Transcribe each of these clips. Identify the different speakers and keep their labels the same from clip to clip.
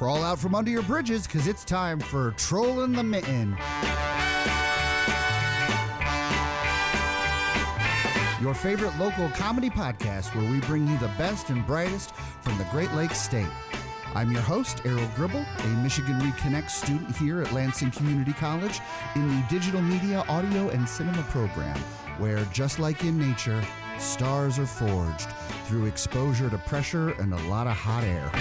Speaker 1: crawl out from under your bridges because it's time for Trollin' the Mitten. Your favorite local comedy podcast where we bring you the best and brightest from the Great Lakes State. I'm your host, Errol Gribble, a Michigan Reconnect student here at Lansing Community College in the Digital Media, Audio, and Cinema program, where, just like in nature, stars are forged through exposure to pressure and a lot of hot air.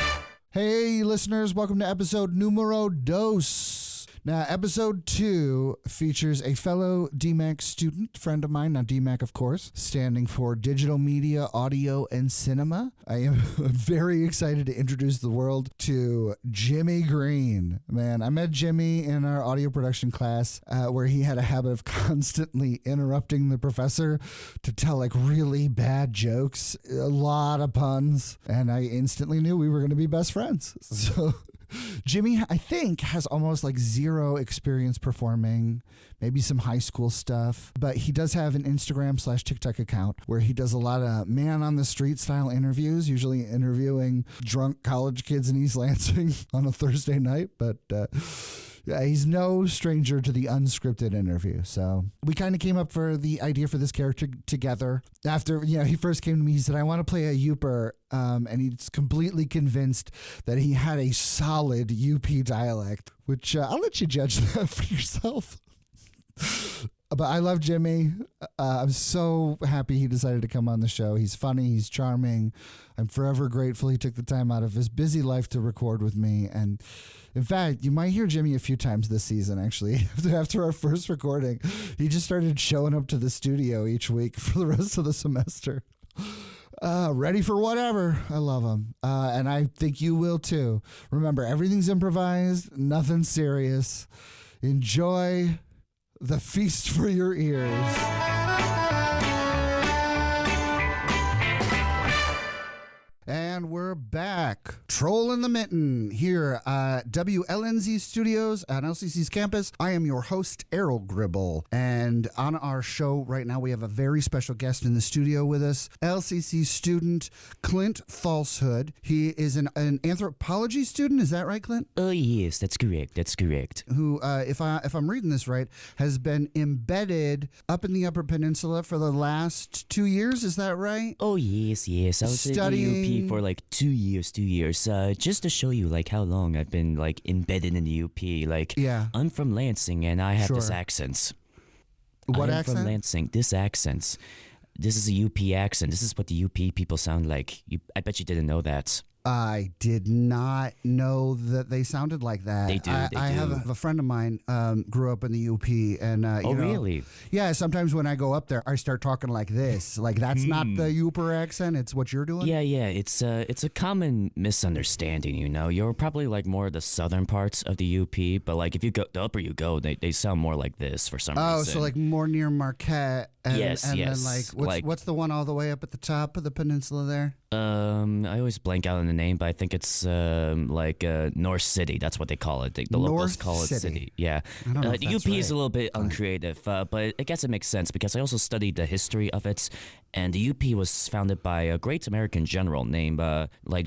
Speaker 1: Hey, listeners, welcome to episode numero dos. Now, episode 2 features a fellow DMAC student, friend of mine, now DMAC, of course, standing for Digital Media, Audio, and Cinema. I am very excited to introduce the world to Jimmy Green. Man, I met Jimmy in our audio production class where he had a habit of constantly interrupting the professor to tell like really bad jokes, a lot of puns, and I instantly knew we were going to be best friends. So Jimmy, I think, has almost like zero experience performing, maybe some high school stuff, but he does have an Instagram/TikTok account where he does a lot of man on the street style interviews, usually interviewing drunk college kids in East Lansing on a Thursday night, but yeah, he's no stranger to the unscripted interview. So we kind of came up for the idea for this character together. After, he first came to me, he said, I want to play a Youper. And he's completely convinced that he had a solid UP dialect, which I'll let you judge that for yourself. But I love Jimmy. I'm so happy he decided to come on the show. He's funny. He's charming. I'm forever grateful he took the time out of his busy life to record with me. And in fact, you might hear Jimmy a few times this season, actually. After our first recording, he just started showing up to the studio each week for the rest of the semester. Ready for whatever. I love him. And I think you will too. Remember, everything's improvised, nothing serious. Enjoy the feast for your ears. And we're back. Trollin' the Mitten here at WLNZ Studios at LCC's campus. I am your host, Errol Gribble. And on our show right now, we have a very special guest in the studio with us, LCC student Clint Falsehood. He is an anthropology student. Is that right, Clint?
Speaker 2: Oh, yes, that's correct. That's correct.
Speaker 1: Who, if I'm reading this right, has been embedded up in the Upper Peninsula for the last 2 years. Is that right?
Speaker 2: Oh, yes. I was studying at the UP for like 2 years. Just to show you like how long I've been like embedded in the UP. Like,
Speaker 1: yeah.
Speaker 2: I'm from Lansing and I have this accent.
Speaker 1: What
Speaker 2: I'm
Speaker 1: accent?
Speaker 2: From Lansing. This accent. This is a UP accent. This is what the UP people sound like. I bet you didn't know that.
Speaker 1: I did not know that they sounded like that.
Speaker 2: They do.
Speaker 1: I have a friend of mine grew up in the UP, and
Speaker 2: really?
Speaker 1: Yeah. Sometimes when I go up there, I start talking like this. Like that's not the Youper accent. It's what you're doing.
Speaker 2: Yeah. It's a common misunderstanding. You're probably like more of the southern parts of the UP, but like if you go the upper you go, they sound more like this for some reason.
Speaker 1: Oh, so like more near Marquette. And,
Speaker 2: yes.
Speaker 1: Then what's the one all the way up at the top of the peninsula there?
Speaker 2: I always blank out on the name, but I think it's North City. That's what they call it. The locals call it City. Yeah.
Speaker 1: I don't know if
Speaker 2: the
Speaker 1: that's
Speaker 2: UP
Speaker 1: right.
Speaker 2: is a little bit uncreative, but I guess it makes sense because I also studied the history of it, and the UP was founded by a great American general named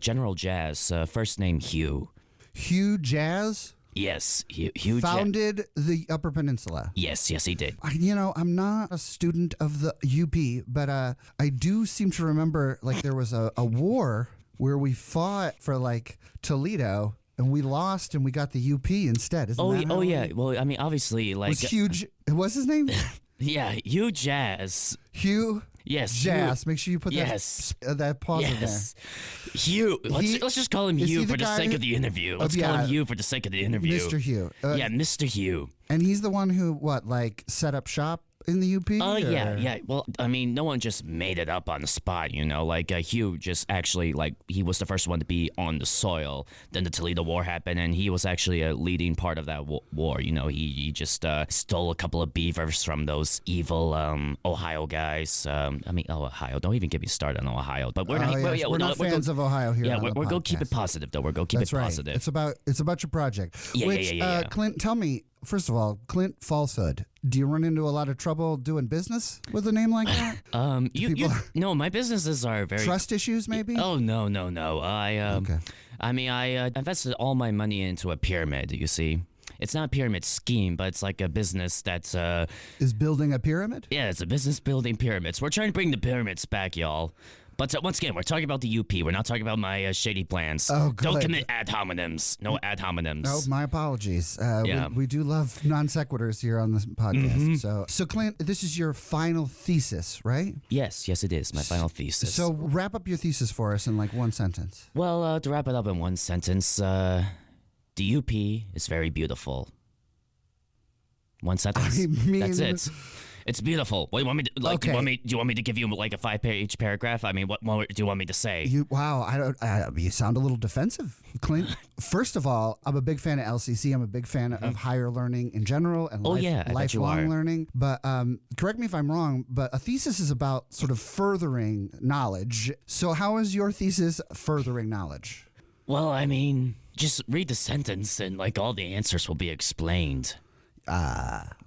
Speaker 2: General Jazz, first name Hugh.
Speaker 1: Hugh Jazz?
Speaker 2: Yes, Hugh
Speaker 1: founded the Upper Peninsula.
Speaker 2: Yes, he did.
Speaker 1: I'm not a student of the UP, but I do seem to remember like there was a war where we fought for like Toledo and we lost and we got the UP instead.
Speaker 2: Yeah. Well, I mean, obviously, like
Speaker 1: was huge. What's his name?
Speaker 2: Yeah, Hugh Jazz.
Speaker 1: Hugh.
Speaker 2: Yes,
Speaker 1: Jazz.
Speaker 2: Hugh.
Speaker 1: Make sure you put that pause in there.
Speaker 2: Hugh. Let's just call him Hugh for the sake of the interview. Let's call him Hugh for the sake of the interview.
Speaker 1: Mr. Hugh.
Speaker 2: Mr. Hugh.
Speaker 1: And he's the one who set up shop in the UP?
Speaker 2: Yeah. Well, I mean, no one just made it up on the spot, Like, Hugh just actually, like, he was the first one to be on the soil. Then the Toledo War happened, and he was actually a leading part of that war. He just stole a couple of beavers from those evil Ohio guys. Ohio. Don't even get me started on Ohio. But we're not
Speaker 1: fans of Ohio here.
Speaker 2: Yeah, we're going to keep it positive, though. We're going to keep it positive.
Speaker 1: It's about your project.
Speaker 2: Yeah.
Speaker 1: Clint, tell me, first of all, Clint Falsehood. Do you run into a lot of trouble doing business with a name like that?
Speaker 2: No, my businesses are very
Speaker 1: trust issues, maybe.
Speaker 2: Oh no. I mean, I invested all my money into a pyramid, you see. It's not a pyramid scheme, but it's like a business that's
Speaker 1: Is building a pyramid?
Speaker 2: yeah, it's a business building pyramids. We're trying to bring the pyramids back, y'all. But once again, we're talking about the UP. We're not talking about my shady plans.
Speaker 1: Oh,
Speaker 2: Don't
Speaker 1: good.
Speaker 2: commit ad hominems. No ad hominems.
Speaker 1: Oh, my apologies.
Speaker 2: Yeah.
Speaker 1: We do love non sequiturs here on this podcast. So Clint, this is your final thesis, right?
Speaker 2: Yes, it is my final thesis.
Speaker 1: So wrap up your thesis for us in like one sentence.
Speaker 2: well, to wrap it up in one sentence, the UP is very beautiful. One sentence.
Speaker 1: I mean-
Speaker 2: That's it. It's beautiful. What do you want me to like?
Speaker 1: Okay.
Speaker 2: Do you want me to give you like a 5-page paragraph? I mean, what more do you want me to say?
Speaker 1: You sound a little defensive, Clint. First of all, I'm a big fan of LCC. I'm a big fan of higher learning in general and
Speaker 2: Oh, yeah, I bet you
Speaker 1: lifelong
Speaker 2: are.
Speaker 1: learning. But correct me if I'm wrong, but a thesis is about sort of furthering knowledge. So how is your thesis furthering knowledge?
Speaker 2: Well, I mean, just read the sentence and like all the answers will be explained.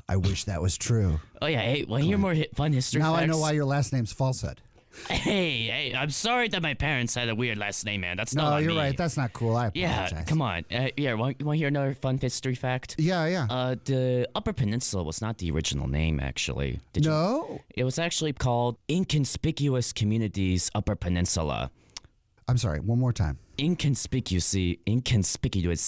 Speaker 1: I wish that was true.
Speaker 2: Oh yeah, hey, want to hear more fun history
Speaker 1: Now
Speaker 2: facts?
Speaker 1: I know why your last name's Falsehood.
Speaker 2: Hey, I'm sorry that my parents had a weird last name, man. That's not
Speaker 1: No,
Speaker 2: on
Speaker 1: you're
Speaker 2: me.
Speaker 1: right. That's not cool. I apologize.
Speaker 2: Yeah, come on. Want to hear another fun history fact?
Speaker 1: Yeah.
Speaker 2: The Upper Peninsula was not the original name, actually. Did you?
Speaker 1: No?
Speaker 2: It was actually called Inconspicuous Communities Upper Peninsula.
Speaker 1: I'm sorry. One more time.
Speaker 2: Inconspicuous,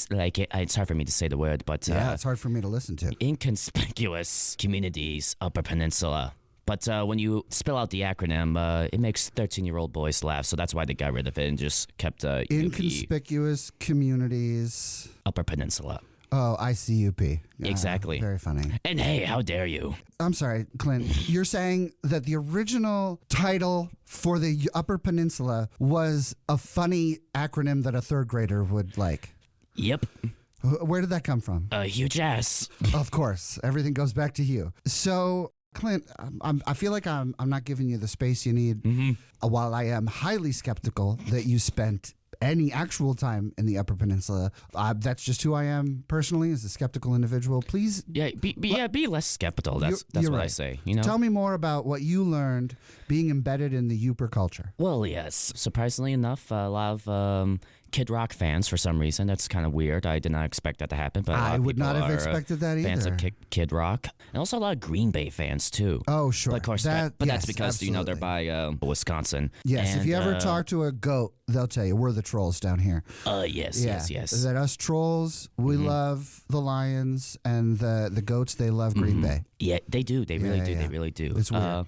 Speaker 2: like it's hard for me to say the word, but
Speaker 1: Yeah, it's hard for me to listen to.
Speaker 2: Inconspicuous Communities Upper Peninsula. But when you spell out the acronym, it makes 13-year-old boys laugh, so that's why they got rid of it and just kept UP,
Speaker 1: Inconspicuous communities.
Speaker 2: Upper Peninsula.
Speaker 1: Oh, ICUP.
Speaker 2: Exactly.
Speaker 1: Very funny.
Speaker 2: And hey, how dare you?
Speaker 1: I'm sorry, Clint. You're saying that the original title for the Upper Peninsula was a funny acronym that a third grader would like.
Speaker 2: Yep,
Speaker 1: Where did that come from?
Speaker 2: a huge ass.
Speaker 1: Of course, everything goes back to you. So, Clint, I feel like I'm not giving you the space you need. While I am highly skeptical that you spent any actual time in the Upper Peninsula, that's just who I am personally, as a skeptical individual. Please
Speaker 2: Yeah, be less skeptical. That's
Speaker 1: you're
Speaker 2: what I
Speaker 1: right.
Speaker 2: say. You know.
Speaker 1: tell me more about what you learned being embedded in the Uper culture.
Speaker 2: Well, yes. Surprisingly enough, a lot of Kid Rock fans for some reason. That's kind of weird. I did not expect that to happen, but a lot
Speaker 1: I
Speaker 2: of
Speaker 1: would not
Speaker 2: people
Speaker 1: have
Speaker 2: are,
Speaker 1: expected that
Speaker 2: fans
Speaker 1: either.
Speaker 2: of Kid Rock, and also a lot of Green Bay fans too.
Speaker 1: Oh, sure.
Speaker 2: But of course,
Speaker 1: Yes,
Speaker 2: that's because they're
Speaker 1: absolutely.
Speaker 2: by Wisconsin.
Speaker 1: Yes, if
Speaker 2: And,
Speaker 1: you ever talk to a goat, they'll tell you we're the trolls down here.
Speaker 2: Yes.
Speaker 1: That us trolls, we love the Lions, and the goats, they love Green Bay.
Speaker 2: Yeah, they do. They really do.
Speaker 1: yeah.
Speaker 2: They really do.
Speaker 1: It's weird.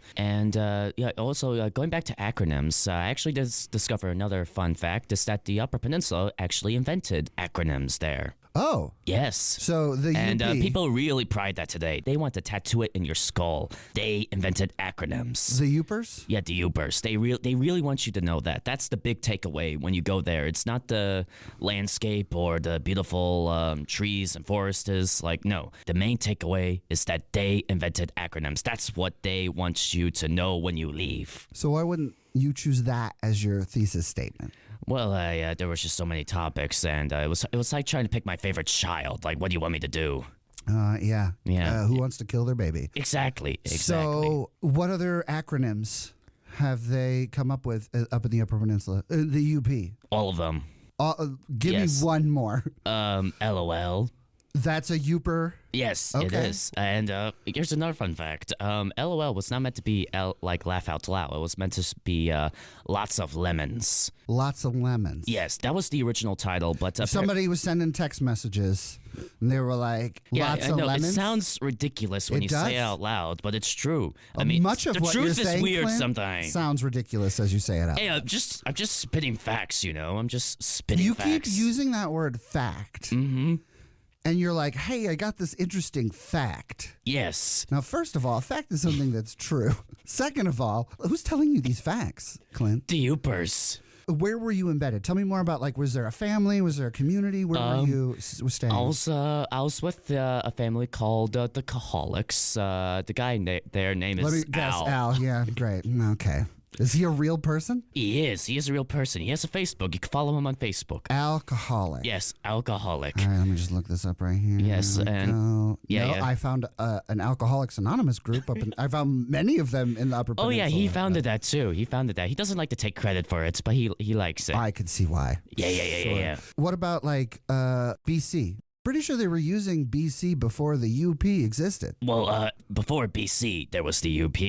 Speaker 2: Also going back to acronyms, I actually did discover another fun fact is that the Upper Peninsula actually invented acronyms there.
Speaker 1: Oh,
Speaker 2: Yes.
Speaker 1: so the
Speaker 2: And
Speaker 1: UP,
Speaker 2: people really pride that today. They want to tattoo it in your skull. They invented acronyms.
Speaker 1: the Upers?
Speaker 2: Yeah, the Ubers. They really want you to know that. That's the big takeaway when you go there. It's not the landscape or the beautiful trees and forests. Like, no. The main takeaway is that they invented acronyms. That's what they want you to know when you leave.
Speaker 1: So why wouldn't you choose that as your thesis statement?
Speaker 2: Well, there was just so many topics, and it was like trying to pick my favorite child. Like, what do you want me to do?
Speaker 1: Yeah.
Speaker 2: Yeah.
Speaker 1: Who wants to kill their baby?
Speaker 2: Exactly.
Speaker 1: So, what other acronyms have they come up with up in the Upper Peninsula? The UP.
Speaker 2: All of them.
Speaker 1: Give
Speaker 2: Yes.
Speaker 1: me one more.
Speaker 2: LOL.
Speaker 1: That's a Uper.
Speaker 2: Yes, it
Speaker 1: Okay.
Speaker 2: is. And here's another fun fact. LOL was not meant to be like laugh out loud. It was meant to be lots of lemons.
Speaker 1: Lots of lemons.
Speaker 2: Yes, that was the original title. But
Speaker 1: Somebody was sending text messages, and they were like, "Lots
Speaker 2: I
Speaker 1: of
Speaker 2: know,
Speaker 1: lemons."
Speaker 2: it sounds ridiculous when
Speaker 1: It
Speaker 2: you
Speaker 1: does.
Speaker 2: say it out loud, but it's true. I mean,
Speaker 1: much of
Speaker 2: the
Speaker 1: what
Speaker 2: truth
Speaker 1: you're saying,
Speaker 2: is weird
Speaker 1: Clint,
Speaker 2: sometimes.
Speaker 1: sounds ridiculous as you say it out.
Speaker 2: Hey, I'm just spitting facts. You know, I'm just spitting
Speaker 1: You
Speaker 2: facts.
Speaker 1: keep using that word "fact," and you're like, "Hey, I got this interesting fact."
Speaker 2: Yes.
Speaker 1: Now, first of all, a fact is something that's true. Second of all, who's telling you these facts, Clint?
Speaker 2: The Upers.
Speaker 1: Where were you embedded? Tell me more about, like, was there a family? Was there a community? Where were you staying?
Speaker 2: I was with a family called the Caholics. The guy their name is
Speaker 1: Let me guess,
Speaker 2: Al.
Speaker 1: Al. Yeah, great. Okay. Is he a real person?
Speaker 2: He is. He is a real person. He has a Facebook. You can follow him on Facebook.
Speaker 1: Alcoholic.
Speaker 2: Yes, alcoholic.
Speaker 1: All right, let me just look this up right here.
Speaker 2: Yes, and
Speaker 1: I found an Alcoholics Anonymous group I found many of them in the Upper Peninsula.
Speaker 2: Oh yeah, he founded that too. He founded that. He doesn't like to take credit for it, but he likes it.
Speaker 1: I could see why.
Speaker 2: Yeah.
Speaker 1: What about like BC? Pretty sure they were using BC before the UP existed.
Speaker 2: Well, before BC, there was the UP.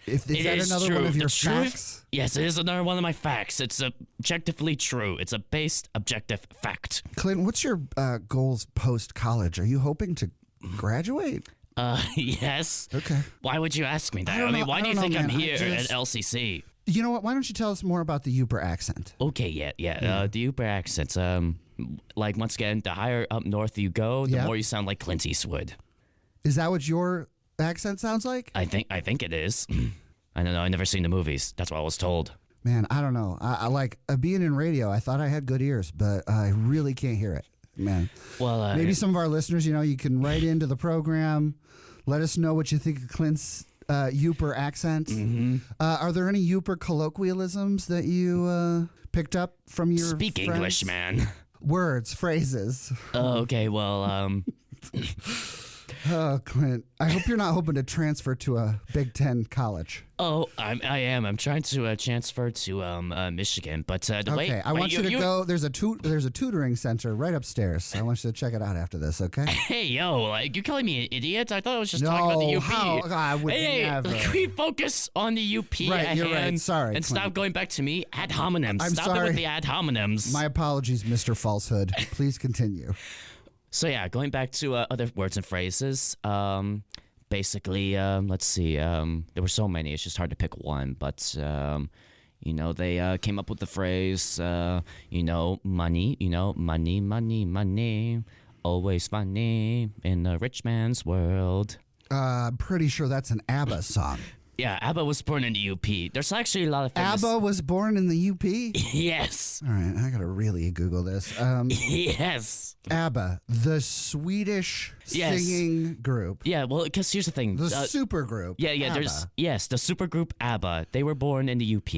Speaker 1: Is that another one of your facts?
Speaker 2: Yes, it is another one of my facts. It's objectively true. It's a based objective fact.
Speaker 1: Clint, what's your goals post-college? Are you hoping to graduate?
Speaker 2: Yes.
Speaker 1: Okay.
Speaker 2: Why would you ask me that? I mean, why do you think I'm here at LCC?
Speaker 1: You know what? Why don't you tell us more about the Uper accent?
Speaker 2: Okay, yeah. The Uper accents. Like once again, the higher up north you go, the more you sound like Clint Eastwood.
Speaker 1: Is that what your accent sounds like?
Speaker 2: I think it is. I don't know. I never seen the movies. That's what I was told.
Speaker 1: Man, I don't know. I like being in radio. I thought I had good ears, but I really can't hear it. Man.
Speaker 2: Well,
Speaker 1: maybe some of our listeners, you can write into the program. Let us know what you think of Clint's Uper accent.
Speaker 2: Mm-hmm.
Speaker 1: Are there any Uper colloquialisms that you picked up from your
Speaker 2: Speak
Speaker 1: friends?
Speaker 2: English, man.
Speaker 1: Words, phrases.
Speaker 2: Oh, okay. Well,
Speaker 1: Oh, Clint, I hope you're not hoping to transfer to a Big Ten college.
Speaker 2: Oh, I am. I'm trying to transfer to Michigan, but
Speaker 1: okay, I want you to go. There's a tutoring center right upstairs. I want you to check it out after this. Okay.
Speaker 2: Hey, yo, like you're calling me an idiot? I thought I was just talking about the UP.
Speaker 1: How? I would never.
Speaker 2: Can we focus on the UP
Speaker 1: right, you're right. Sorry,
Speaker 2: and
Speaker 1: Clint.
Speaker 2: stop going back to me ad hominems. Stop
Speaker 1: sorry.
Speaker 2: it with the ad hominems.
Speaker 1: My apologies, Mr. Falsehood. Please continue.
Speaker 2: So yeah, going back to other words and phrases. Basically, let's see. There were so many. It's just hard to pick one. But they came up with the phrase. Money. Money. Always money in a rich man's world.
Speaker 1: I'm pretty sure that's an ABBA song.
Speaker 2: Yeah, ABBA was born in the UP. There's actually a lot of famous...
Speaker 1: ABBA was born in the UP?
Speaker 2: Yes.
Speaker 1: All right, I gotta really Google this.
Speaker 2: Yes.
Speaker 1: ABBA, the Swedish singing group.
Speaker 2: Yeah, well, because here's the thing.
Speaker 1: The super group.
Speaker 2: Yeah,
Speaker 1: ABBA.
Speaker 2: the super group ABBA. They were born in the UP.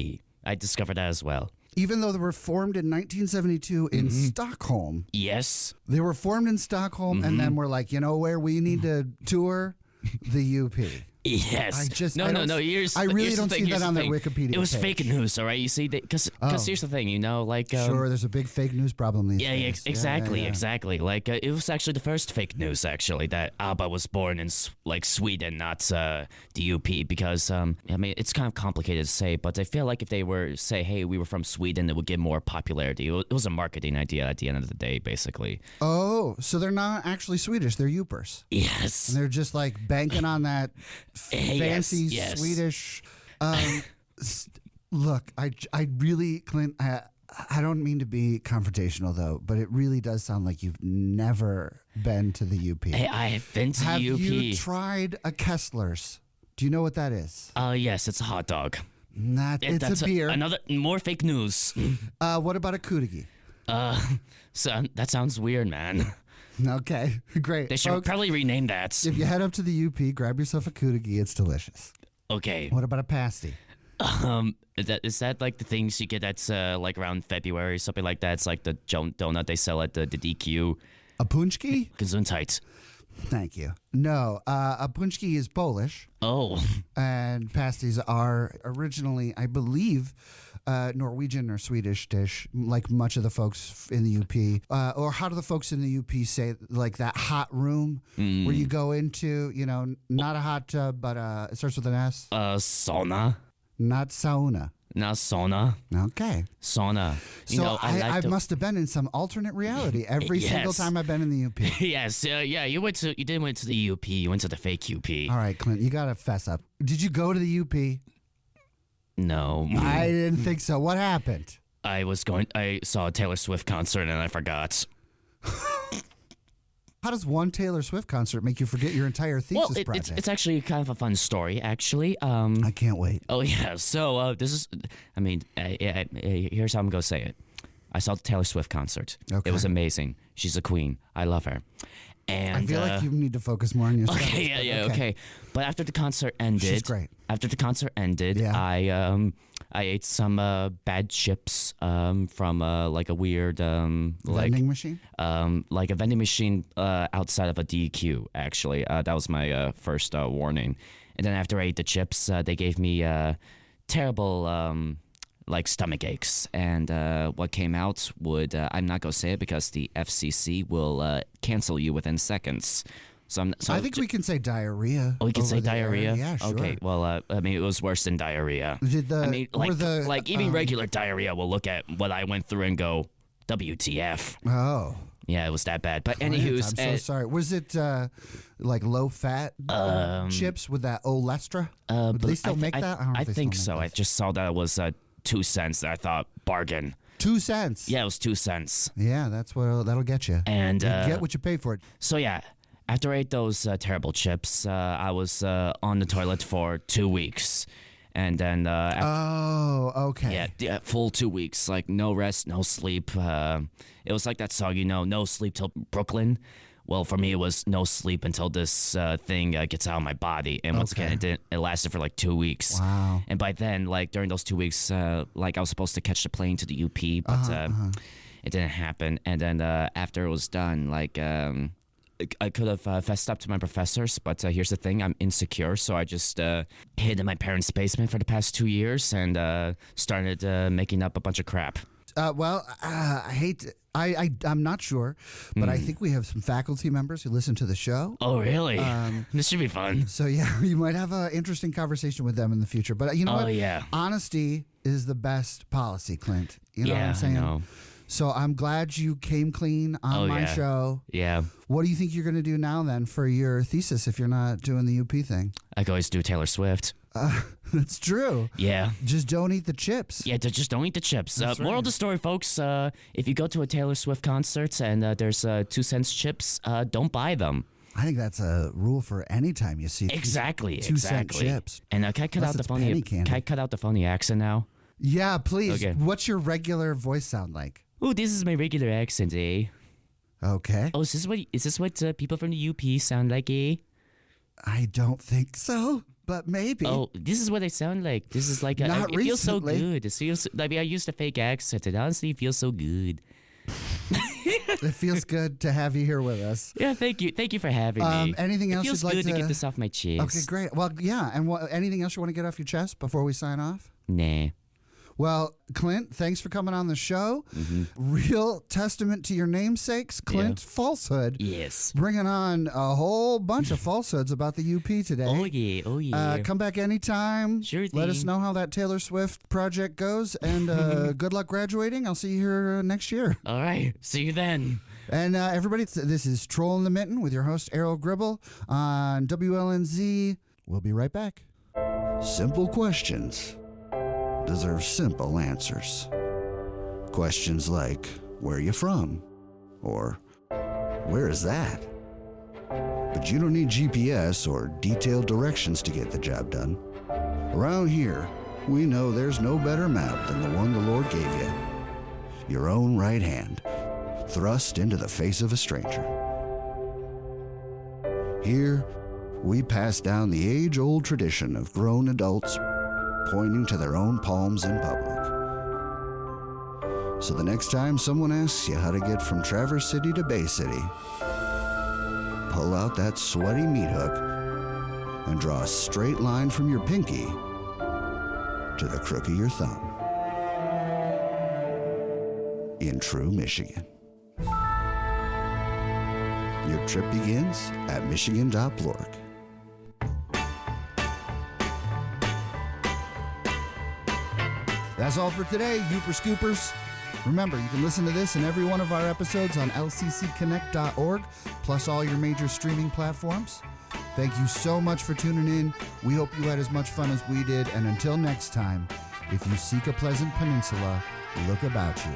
Speaker 2: I discovered that as well.
Speaker 1: Even though they were formed in 1972 in Stockholm.
Speaker 2: Yes.
Speaker 1: They were formed in Stockholm, and then we're like, you know where we need to tour? The UP.
Speaker 2: Yes.
Speaker 1: I really don't see that on their Wikipedia page.
Speaker 2: It was fake news, all right? You see, because here's the thing,
Speaker 1: sure, there's a big fake news problem these days.
Speaker 2: Yeah, exactly. Like, it was actually the first fake news, actually, that ABBA was born in, Sweden, not the UP, because, it's kind of complicated to say, but I feel like if they were say, hey, we were from Sweden, it would get more popularity. It was a marketing idea at the end of the day, basically.
Speaker 1: Oh, so they're not actually Swedish, they're Upers.
Speaker 2: Yes.
Speaker 1: And they're just, like, banking on that fancy Swedish. Look, I really, Clint, I don't mean to be confrontational though, but it really does sound like you've never been to the UP.
Speaker 2: Hey, I have been to the UP.
Speaker 1: Have you tried a Kessler's? Do you know what that is?
Speaker 2: Yes, it's a hot dog.
Speaker 1: It's a beer.
Speaker 2: Another more fake news.
Speaker 1: What about a Kudigi?
Speaker 2: So that sounds weird, man.
Speaker 1: Okay, great.
Speaker 2: They should probably rename that.
Speaker 1: If you head up to the UP, grab yourself a Kudigi. It's delicious.
Speaker 2: Okay.
Speaker 1: What about a pasty?
Speaker 2: Is that like the things you get that's like around February, something like that? It's like the donut they sell at the DQ.
Speaker 1: A punchki?
Speaker 2: Gesundheit.
Speaker 1: Thank you. No, a punchki is Polish.
Speaker 2: Oh.
Speaker 1: And pasties are originally, I believe, Norwegian or Swedish dish, like much of the folks in the UP. Or how do the folks in the UP say, like that hot room where you go into, not a hot tub, but it starts with an S?
Speaker 2: Sauna.
Speaker 1: Not sauna.
Speaker 2: Not sauna.
Speaker 1: Okay.
Speaker 2: Sauna.
Speaker 1: So I must have been in some alternate reality every single time I've been in the UP.
Speaker 2: Yes. Yeah. You didn't went to the UP. You went to the fake UP.
Speaker 1: All right, Clint. You gotta fess up. Did you go to the UP?
Speaker 2: No.
Speaker 1: I didn't think so. What happened?
Speaker 2: I saw a Taylor Swift concert and I forgot.
Speaker 1: How does one Taylor Swift concert make you forget your entire thesis project?
Speaker 2: It's actually kind of a fun story, actually.
Speaker 1: I can't wait.
Speaker 2: Oh, yeah. So this is, here's how I'm going to say it. I saw the Taylor Swift concert. Okay. It was amazing. She's a queen. I love her. And
Speaker 1: I feel like you need to focus more on your studies.
Speaker 2: Okay. But after the concert ended...
Speaker 1: She's great.
Speaker 2: after the concert ended,
Speaker 1: Yeah.
Speaker 2: I ate some bad chips from like a weird
Speaker 1: Vending machine?
Speaker 2: like a vending machine outside of a DQ. Actually, that was my first warning. And then after I ate the chips, they gave me terrible like stomach aches. And what came out would I'm not gonna say it because the FCC will cancel you within seconds. So
Speaker 1: I think we can say diarrhea.
Speaker 2: Oh, we can say
Speaker 1: over there.
Speaker 2: diarrhea.
Speaker 1: Yeah, sure.
Speaker 2: Okay. Well, I mean, it was worse than diarrhea.
Speaker 1: Did the,
Speaker 2: I mean, like,
Speaker 1: were the,
Speaker 2: like even regular diarrhea will look at what I went through and go, WTF?
Speaker 1: Oh.
Speaker 2: Yeah, it was that bad. But
Speaker 1: Clint,
Speaker 2: anywho's,
Speaker 1: I'm so sorry. Was it like low fat chips with that Olestra? Do they still make that?
Speaker 2: I think so. I just saw that it was 2 cents. I thought bargain.
Speaker 1: 2 cents.
Speaker 2: Yeah, it was 2 cents.
Speaker 1: Yeah, that'll get you.
Speaker 2: And
Speaker 1: you get what you pay for it.
Speaker 2: So yeah, after I ate those terrible chips, I was on the toilet for 2 weeks. And then
Speaker 1: okay.
Speaker 2: Yeah, full 2 weeks, like no rest, no sleep. It was like that song, no sleep till Brooklyn. Well, for me, it was no sleep until this thing gets out of my body. And once again, it lasted for like 2 weeks.
Speaker 1: Wow.
Speaker 2: And by then, like during those 2 weeks, like I was supposed to catch the plane to the UP, but it didn't happen. And then after it was done, like I could have fessed up to my professors, but here's the thing, I'm insecure, so I just hid in my parents' basement for the past 2 years and started making up a bunch of crap.
Speaker 1: I'm not sure, but I think we have some faculty members who listen to the show.
Speaker 2: Oh, really? This should be fun.
Speaker 1: So, yeah, you might have an interesting conversation with them in the future. But you know what?
Speaker 2: Yeah.
Speaker 1: Honesty is the best policy, Clint. You know what I'm saying?
Speaker 2: I know.
Speaker 1: So I'm glad you came clean on my show.
Speaker 2: Yeah.
Speaker 1: What do you think you're going to do now then for your thesis if you're not doing the UP thing?
Speaker 2: I could always do Taylor Swift.
Speaker 1: That's true.
Speaker 2: Yeah.
Speaker 1: Just don't eat the chips.
Speaker 2: Yeah, just don't eat the chips.
Speaker 1: That's
Speaker 2: Moral
Speaker 1: right.
Speaker 2: of the story, folks, if you go to a Taylor Swift concert and there's 2 cents chips, don't buy them.
Speaker 1: I think that's a rule for any time you see
Speaker 2: Exactly.
Speaker 1: 2 cent chips.
Speaker 2: And can I cut out the funny? Can I cut out the funny accent now?
Speaker 1: Yeah, please.
Speaker 2: Okay.
Speaker 1: What's your regular voice sound like?
Speaker 2: Oh, this is my regular accent, eh?
Speaker 1: Okay.
Speaker 2: Oh, is this what people from the UP sound like, eh?
Speaker 1: I don't think so, but maybe.
Speaker 2: Oh, this is what I sound like. This is like
Speaker 1: Not
Speaker 2: it feels so
Speaker 1: recently.
Speaker 2: good. It feels like I used a fake accent, and honestly, it feels so good.
Speaker 1: It feels good to have you here with us.
Speaker 2: Yeah, thank you for having me.
Speaker 1: Anything else
Speaker 2: it feels
Speaker 1: you'd like
Speaker 2: good to
Speaker 1: to
Speaker 2: get this off my chest.
Speaker 1: Okay, great. Well, yeah, and anything else you want to get off your chest before we sign off?
Speaker 2: Nah.
Speaker 1: Well, Clint, thanks for coming on the show.
Speaker 2: Mm-hmm.
Speaker 1: Real testament to your namesakes, Clint Falsehood.
Speaker 2: Yes.
Speaker 1: Bringing on a whole bunch of falsehoods about the UP today.
Speaker 2: Oh yeah.
Speaker 1: Come back anytime.
Speaker 2: Sure
Speaker 1: Let us
Speaker 2: thing.
Speaker 1: know how that Taylor Swift project goes, and good luck graduating. I'll see you here next year.
Speaker 2: All right. See you then.
Speaker 1: And everybody, this is Troll in the Mitten with your host, Errol Gribble on WLNZ. We'll be right back. Simple questions deserve simple answers. Questions like, where are you from? Or, where is that? But you don't need GPS or detailed directions to get the job done. Around here, we know there's no better map than the one the Lord gave you. Your own right hand, thrust into the face of a stranger. Here, we pass down the age-old tradition of grown adults pointing to their own palms in public. So the next time someone asks you how to get from Traverse City to Bay City, pull out that sweaty meat hook and draw a straight line from your pinky to the crook of your thumb. In true Michigan. Your trip begins at michigan.org. That's all for today, Youper Scoopers. Remember, you can listen to this and every one of our episodes on lccconnect.org, plus all your major streaming platforms. Thank you so much for tuning in. We hope you had as much fun as we did. And until next time, if you seek a pleasant peninsula, look about you.